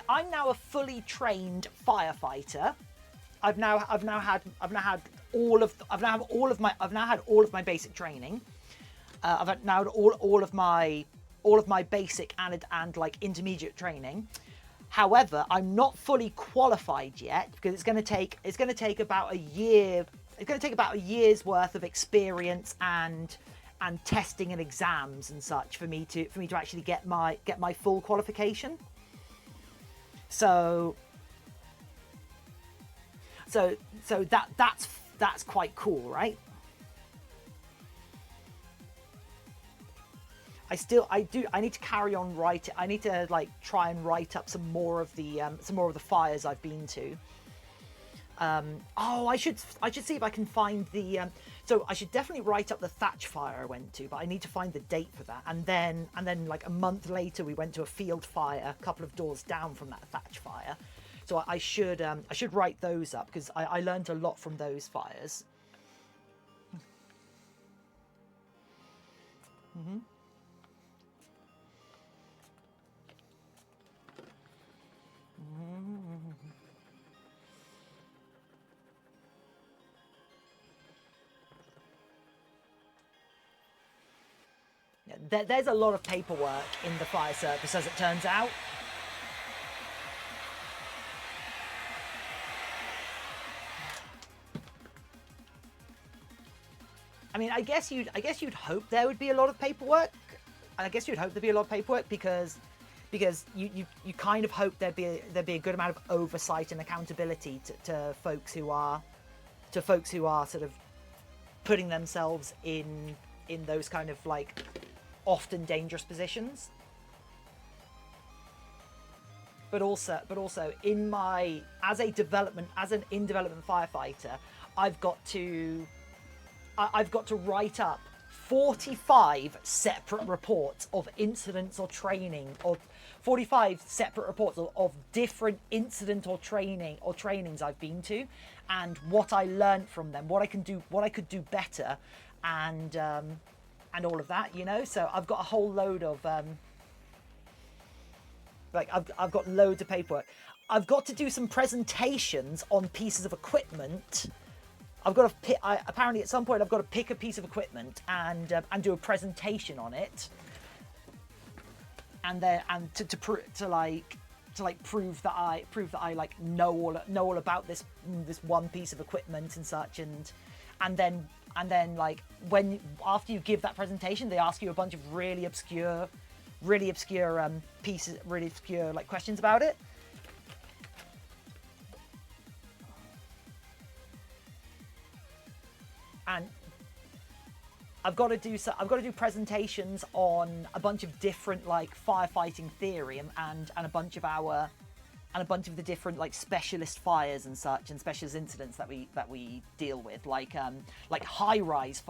I'm now a fully trained firefighter. I've now had all of my basic training. I've now had all of my basic and like intermediate training. However, I'm not fully qualified yet because it's going to take about a year. It's going to take about a year's worth of experience and testing and exams and such for me to actually get my full qualification. So that's quite cool, right? I need to carry on writing. I need to like try and write up some more of the fires I've been to. I should see if I can find the. So I should definitely write up the thatch fire I went to, but I need to find the date for that. And then like a month later, we went to a field fire a couple of doors down from that thatch fire. So I should write those up because I learned a lot from those fires. Mm-hmm. Yeah, there's a lot of paperwork in the fire service, as it turns out. I mean, I guess you'd hope there would be a lot of paperwork. I guess you'd hope there'd be a lot of paperwork because you kind of hope there'd be a good amount of oversight and accountability to folks who are sort of putting themselves in those kind of like often dangerous positions. But also as an in-development firefighter, I've got to write up 45 separate reports of incidents or training, or 45 separate reports of different incident or trainings I've been to, and what I learned from them, what I could do better, and all of that, you know. So I've got a whole load of I've got loads of paperwork. I've got to do some presentations on pieces of equipment. I've got to apparently at some point I've got to pick a piece of equipment and do a presentation on it, and to prove that I like know all about this one piece of equipment and such, and then like when after you give that presentation, they ask you a bunch of really obscure pieces, really obscure like questions about it. And I've got to do presentations on a bunch of different like firefighting theory and a bunch of the different like specialist fires and such, and specialist incidents that we deal with, like high rise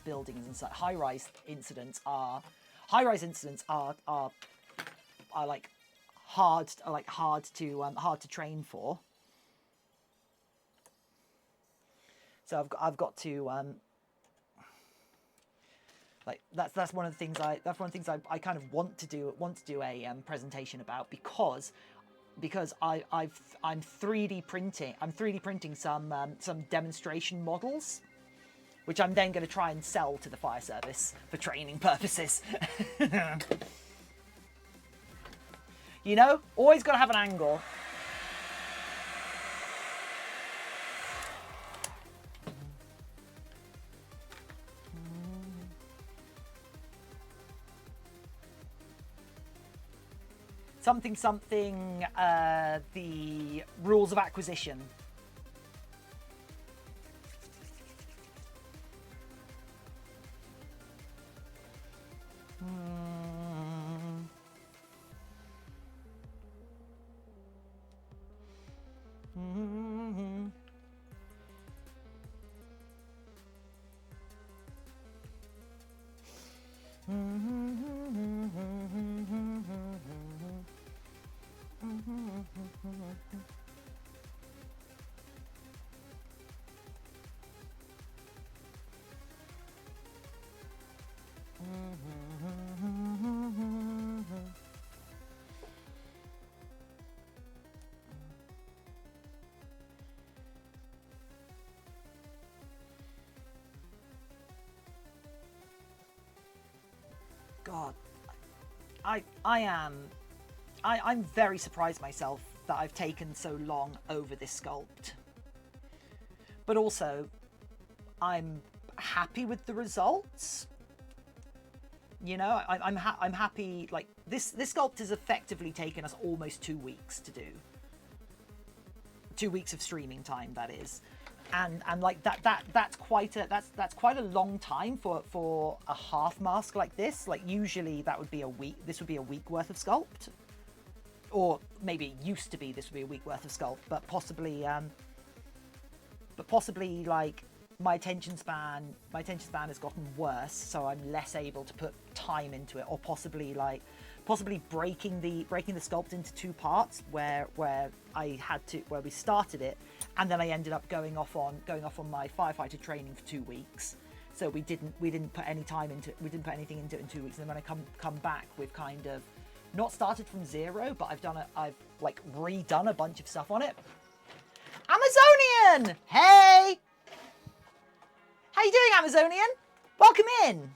buildings and such. High rise incidents are like hard to train for. So I've got to like that's one of the things I kind of want to do a presentation about, because I'm 3D printing some demonstration models, which I'm then going to try and sell to the fire service for training purposes. You know, always got to have an angle. Something, the rules of acquisition. God, I'm very surprised myself that I've taken so long over this sculpt. But also, I'm happy with the results. You know, I'm happy. Like this sculpt has effectively taken us almost 2 weeks to do. 2 weeks of streaming time, that is, and like that's quite a long time for a half mask like this. Like usually that would be a week. This would be a week worth of sculpt, or maybe it used to be this would be a week worth of sculpt, but possibly like my attention span has gotten worse, so I'm less able to put time into it, or possibly breaking the sculpt into 2 parts where we started it, and then I ended up going off on my firefighter training for 2 weeks. So we didn't put any time into it. We didn't put anything into it in 2 weeks. And then when I come back, we've kind of not started from zero, but I've like redone a bunch of stuff on it. Amazonian, hey. How you doing, Amazonian? Welcome in.